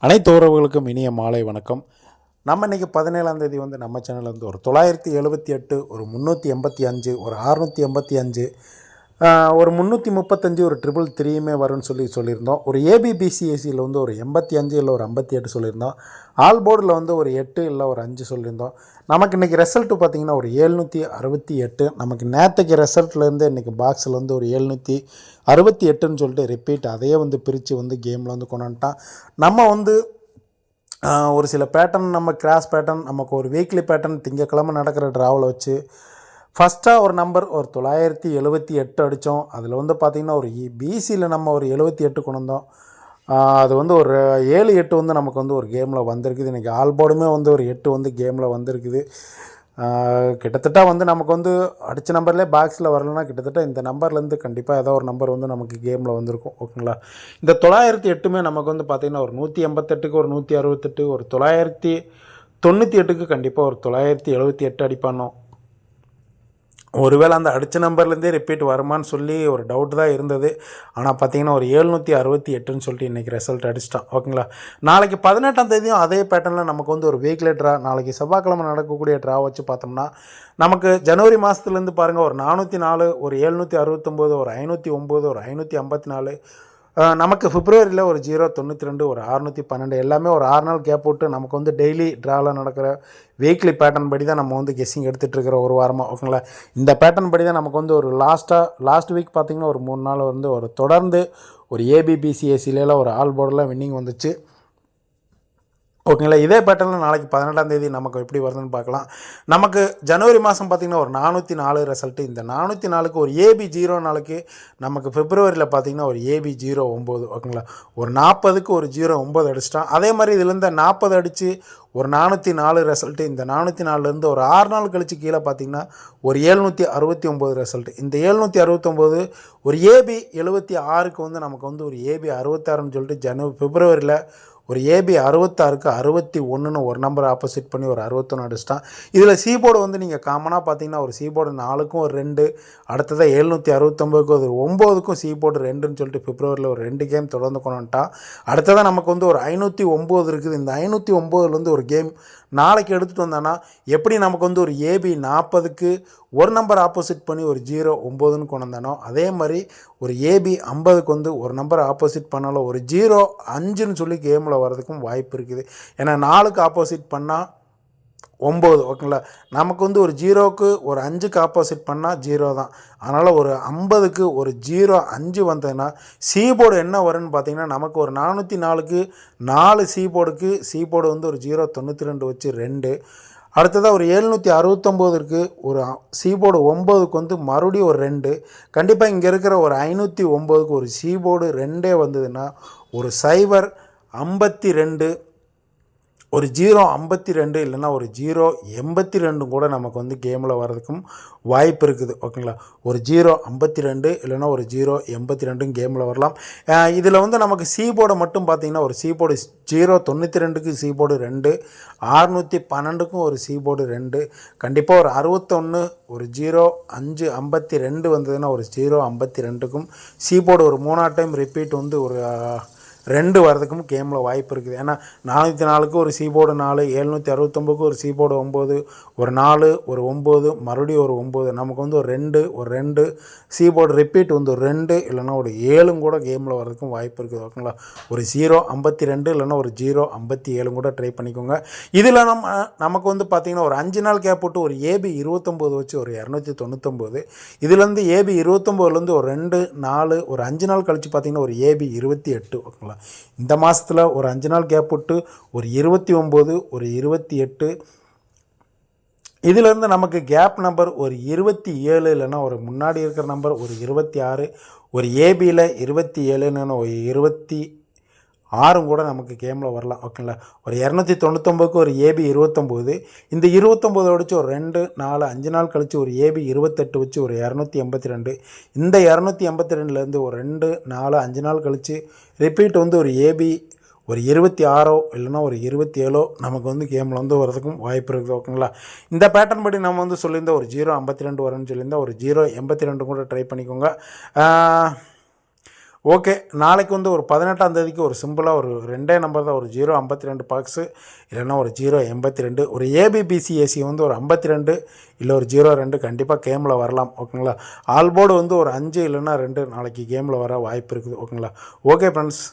அனைத்து உறவுகளுக்கும் இனிய மாலை வணக்கம். நம்ம இன்றைக்கி 17ஆம் தேதி நம்ம சேனலில் ஒரு 978, ஒரு 385, ஒரு 685, ஒரு 335, ஒரு 333 வரும்னு சொல்லியிருந்தோம். ஒரு ஏபிபிசிஎஸ்சியில் ஒரு 85 இல்லை ஒரு 58 சொல்லியிருந்தோம். ஆல் போர்டில் ஒரு 8 இல்லை ஒரு 5 சொல்லியிருந்தோம். நமக்கு இன்றைக்கி ரிசல்ட்டு பார்த்திங்கன்னா ஒரு 768. நமக்கு நேற்றுக்கு ரிசல்ட்லேருந்து இன்றைக்கி பாக்ஸில் ஒரு 768ன்னு சொல்லிட்டு ரிப்பீட் அதையே பிரித்து கேமில் கொண்டாட்டான். நம்ம ஒரு சில பேட்டர்ன், நம்ம கிராஸ் பேட்டர்ன், நமக்கு ஒரு வீக்லி பேட்டர்ன் திங்கக்கிழமை நடக்கிற ட்ராவில் வச்சு ஃபஸ்ட்டாக ஒரு நம்பர் ஒரு 978 அடித்தோம். அதில் பார்த்திங்கன்னா ஒரு பிசியில் நம்ம ஒரு 78 கொண்டு வந்தோம். அது ஒரு 7-8 நமக்கு ஒரு கேமில் வந்திருக்குது. இன்றைக்கி ஆல் போர்டுமே ஒரு 8 கேமில் வந்திருக்குது. கிட்டத்தட்ட நமக்கு அடித்த நம்பர்லேயே பாக்ஸில் வரலன்னா கிட்டத்தட்ட இந்த நம்பர்லேருந்து கண்டிப்பாக ஏதோ ஒரு நம்பர் நமக்கு கேமில் வந்திருக்கும். ஓகேங்களா? இந்த 908மே நமக்கு பார்த்திங்கன்னா ஒரு 188க்கு ஒரு 168, ஒரு 998க்கு கண்டிப்பாக ஒரு 978 அடிப்பானோம். ஒருவேளை அந்த அடித்த நம்பர்லேருந்தே ரிப்பீட் வருமானு சொல்லி ஒரு டவுட் தான் இருந்தது. ஆனால் பார்த்திங்கன்னா ஒரு 768ன்னு சொல்லிட்டு இன்றைக்கி ரிசல்ட் அடிச்சிட்டான். ஓகேங்களா? நாளைக்கு 18ஆம் தேதியும் அதே பேட்டர்னில் நமக்கு ஒரு வீக்லி ட்ரா, நாளைக்கு செவ்வாய்க்கிழமை நடக்கக்கூடிய ட்ரா வச்சு பார்த்தோம்னா நமக்கு ஜனவரி மாதத்துலேருந்து பாருங்கள் ஒரு 404, ஒரு 769, ஒரு 509, ஒரு 554, நமக்கு பிப்ரவரியில் ஒரு 092, ஒரு 612, எல்லாமே ஒரு 6 நாள் கேப் விட்டு நமக்கு டெய்லி ட்ராவில் நடக்கிற வீக்லி பேட்டர்ன் படி தான் நம்ம கெஸ்ஸிங் எடுத்துகிட்டு இருக்கிற ஒரு வாரமாக. ஓகேங்களா? இந்த பேட்டர்ன் படி தான் நமக்கு ஒரு லாஸ்ட் வீக் பார்த்திங்கன்னா ஒரு 3 நாள் ஒரு தொடர்ந்து ஒரு ஏபிபிசிஎஸ்சிலாம் ஒரு ஆல் போர்டில் வின்னிங் வந்துச்சு. ஓகேங்களா? இதே பேட்டர்னில் நாளைக்கு 18ஆம் தேதி நமக்கு எப்படி வருதுன்னு பார்க்கலாம். நமக்கு ஜனவரி மாதம் பார்த்திங்கன்னா ஒரு 404 ரிசல்ட்டு. இந்த 404க்கு ஒரு ஏபி 0 நாளைக்கு நமக்கு பிப்ரவரியில் பார்த்திங்கன்னா ஒரு ஏபி 09. ஓகேங்களா? ஒரு 40க்கு ஒரு 09 அடிச்சிட்டான். அதே மாதிரி இதுலேருந்து 40 அடித்து ஒரு 404 ரிசல்ட்டு. இந்த 404லேருந்து ஒரு 6 நாள் கழித்து கீழே பார்த்திங்கன்னா ஒரு 769 ரிசல்ட்டு. இந்த 769 ஒரு ஏபி 76க்கு நமக்கு ஒரு ஏபி 66ன்னு சொல்லிட்டு பிப்ரவரியில் ஒரு ஏபி 66க்கு 61ன்னு ஒரு நம்பர் ஆப்போசிட் பண்ணி ஒரு 61 அடிச்சிட்டான். இதில் சீபோர்டு நீங்கள் காமனாக பார்த்தீங்கன்னா ஒரு சீபோர்டு 4க்கும் ஒரு 2, அடுத்ததாக 769க்கு ஒரு 9க்கும் சீபோர்டு 2ன்னு சொல்லிட்டு பிப்ரவரியில் ஒரு 2 கேம் தொடர்ந்து கொண்டுட்டான். அடுத்ததாக நமக்கு ஒரு 509 இருக்குது. இந்த 509லேருந்து ஒரு கேம் நாளைக்கு எடுத்துகிட்டு வந்தானா எப்படி நமக்கு ஒரு ஏபி 40க்கு ஒரு நம்பர் ஆப்போசிட் பண்ணி ஒரு 09ன்னு கொண்டு வந்தானோ அதே மாதிரி ஒரு ஏபி 50க்கு ஒரு நம்பர் ஆப்போசிட் பண்ணாலும் ஒரு 05ன்னு சொல்லி கேமில் வர்றதுக்கும் வாய்ப்பு இருக்குது. ஏன்னா 4க்கு ஆப்போசிட் பண்ணால் 9. ஓகேங்களா? நமக்கு ஒரு 0க்கு ஒரு 5க்கு ஆப்போசிட் பண்ணால் 0 தான். அதனால் ஒரு 50க்கு ஒரு 05 வந்ததுன்னா சீபோர்டு என்ன வரும்னு பார்த்தீங்கன்னா நமக்கு ஒரு 404க்கு 4 சீபோர்டுக்கு சீபோர்டு ஒரு 092 வச்சு 2. அடுத்ததாக ஒரு 769 ஒரு சீபோர்டு 9க்கு மறுபடியும் ஒரு 2. கண்டிப்பாக இங்கே இருக்கிற ஒரு 509க்கு ஒரு சீபோர்டு 2 வந்ததுன்னா ஒரு 052, ஒரு 052 இல்லைன்னா ஒரு 082 கூட நமக்கு கேமில் வர்றதுக்கும் வாய்ப்பு இருக்குது. ஓகேங்களா? ஒரு 052 இல்லைன்னா ஒரு 082 கேமில் வரலாம். இதில் நமக்கு சீபோர்டை மட்டும் பார்த்திங்கன்னா ஒரு சீபோர்டு 092க்கு சீபோர்டு 2, 612க்கும் ஒரு சீபோர்டு 2, கண்டிப்பாக ஒரு 61, ஒரு 0552 வந்ததுன்னா ஒரு 052க்கும் சீபோர்டு ஒரு 3 டைம் ரிப்பீட் ஒரு 2 வரதுக்கும் கேமில் வாய்ப்பு இருக்குது. ஏன்னா 404க்கு ஒரு சீபோர்டு 4, 769க்கு ஒரு சீபோர்டு 9, ஒரு 4, ஒரு 9, மறுபடியும் ஒரு 9, நமக்கு ஒரு 2, ஒரு 2 சீபோர்டு ரிப்பீட் ஒரு 2 இல்லைன்னா ஒரு 7 கூட கேமில் வரதுக்கும் வாய்ப்பு இருக்குது. ஓகேங்களா? ஒரு 052 இல்லைன்னா ஒரு 057 கூட ட்ரை பண்ணிக்கோங்க. இதில் நமக்கு பார்த்திங்கன்னா ஒரு 5 நாள் கேப் போட்டு ஒரு ஏபி 29 வச்சு ஒரு 299. இதுலேருந்து ஏபி 29லேருந்து ஒரு 2, 4, ஒரு 5 நாள் கழித்து பார்த்திங்கன்னா ஒரு ஏபி 28. ஓகேங்களா? இந்த மாதத்தில் ஒரு 5 நாள் கேப் விட்டு ஒரு 29, ஒரு 28, இதிலேருந்து நமக்கு கேப் நம்பர் ஒரு 27 இல்லைன்னா ஒரு முன்னாடி இருக்கிற நம்பர் ஒரு 26, ஒரு ஏபியில் 27ன்னு ஒரு 26 கூட நமக்கு கேமில் வரலாம். ஓகேங்களா? ஒரு 299க்கு ஒரு ஏபி 29, இந்த 29 அடித்து ஒரு 2, 4, 5 நாள் கழித்து ஒரு ஏபி 28 வச்சு ஒரு 282. இந்த 282லேருந்து ஒரு 2, 4, 5 நாள் கழித்து ரிப்பீட் ஒரு ஏபி ஒரு 26 இல்லைன்னா ஒரு 27 நமக்கு கேமில் வரதுக்கும் வாய்ப்பு இருக்குது. ஓகேங்களா? இந்த பேட்டர்ன் படி நம்ம சொல்லியிருந்தால் ஒரு 052 வரும்னு சொல்லியிருந்தால் ஒரு 082 கூட ட்ரை பண்ணிக்கோங்க. ஓகே, நாளைக்கு வந்து ஒரு 18ஆம் தேதிக்கு ஒரு சிம்பிளாக ஒரு 2 நம்பர் தான், ஒரு 052 பாக்ஸு, இல்லைன்னா ஒரு 082, ஒரு ஏபிபிசிஏசி வந்து ஒரு 52 இல்லை ஒரு 02 கண்டிப்பாக கேமில் வரலாம். ஓகேங்களா? ஆல் போர்டு வந்து ஒரு 5 இல்லைன்னா 2 நாளைக்கு கேமில் வர வாய்ப்பு இருக்குது. ஓகேங்களா? Okay friends.